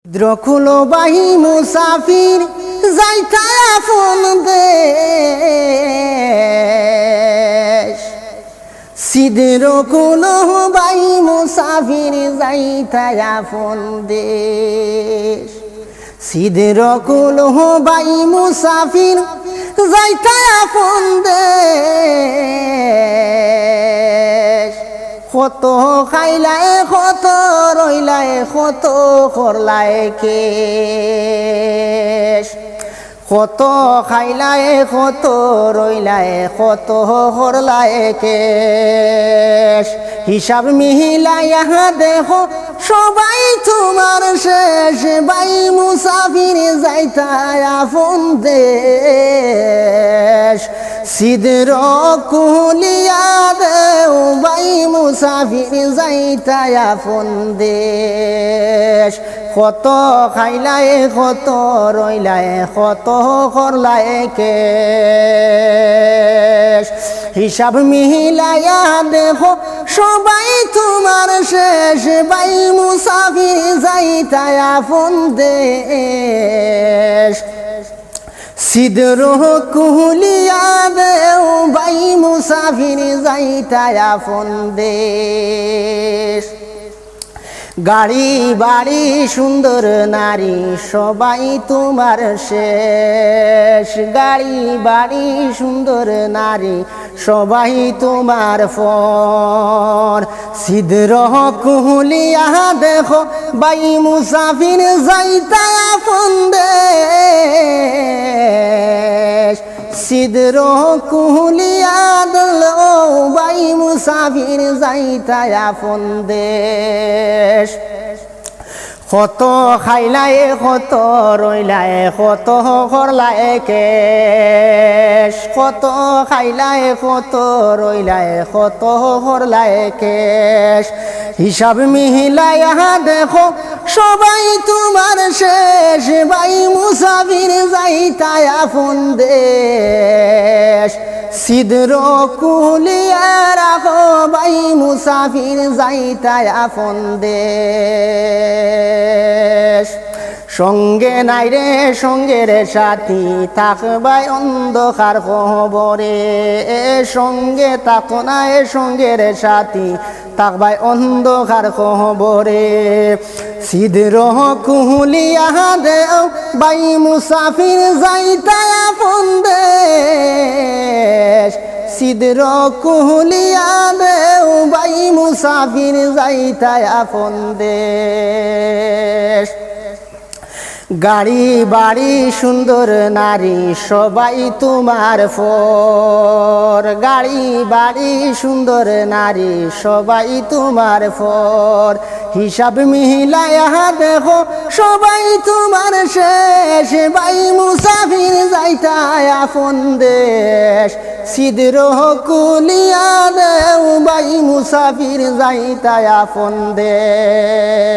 দ্রকুলো বাহি মুসাফির যাইতা আপন দেশ সিদরকুলো বাহি মুসাফির যাইতা আপন দেশ সিদরকুলো বাহি মুসাফির যাইতা আপন দেশ কত খাইলায় কত রইলায় কত করলায় কেশ কত খাইলায় কত রইলায় কত করলায় কেশ হিসাব মিহিলাইয়া দেখো সবাই তোমার শেষ বাই মুসাফির যাইতা আপন দেশ সিদর কুলিয়া দেও বাই মুসাফির যাইতা আপন দেশ কত খাইলায় কত রইলায় কত করলায় কেশ হিসাব মিহিলাইয়া দেখো সবাই তোমার শেষ বাই মুসাফির যাইতা আপন দেশ সিদর কুলিয়া দেও বাই মুসাফির যাইতা আপন দেশ গাড়ি বাড়ি সুন্দর নারী সবাই তোমার শেষ গাড়ি বাড়ি সুন্দর নারী সবাই তোমার ফর সিদর কুলিয়া দেখো বাই মুসাফির যাইতা আপন দেশ সিদর কুলিয়া দলো বাই মুসাফির যাইতা আপন দেশ কত খাইলায় কত রইলায় কত করলায় কেশ কত খাইলায় কত রইলায় কত করলায় কেশ হিসাব মিহিলাইয়া দেখো সবাই তোমার শেষ বাই মুসাফির যাইতা আপন দেশ সিদর কুলিয়া রাখো বাই মুসাফির যাইতা আপন দেশ সঙ্গে নাই রে সঙ্গের সাথী থাকবাই অন্ধকার খবরে সঙ্গে থাকো নাই সঙ্গের সাথী থাকবাই অন্ধকার খবরে সিদর কুলিয়া দেও বাই মুসাফির যাইতা আপন দেশ সিদর কুলিয়া দেও বাই মুসাফির যাইতা আপন দেশ গাড়ি বাড়ি সুন্দর নারী সবাই তোমার ফর গাড়ি বাড়ি সুন্দর নারী সবাই তোমার ফর হিসাব মিহিলাইয়া দেখো সবাই তোমার শেষ বাই মুসাফির যাইতা আপন দেশ সিদর কুলিয়া দেও বাই মুসাফির যাইতা আপন দেশ।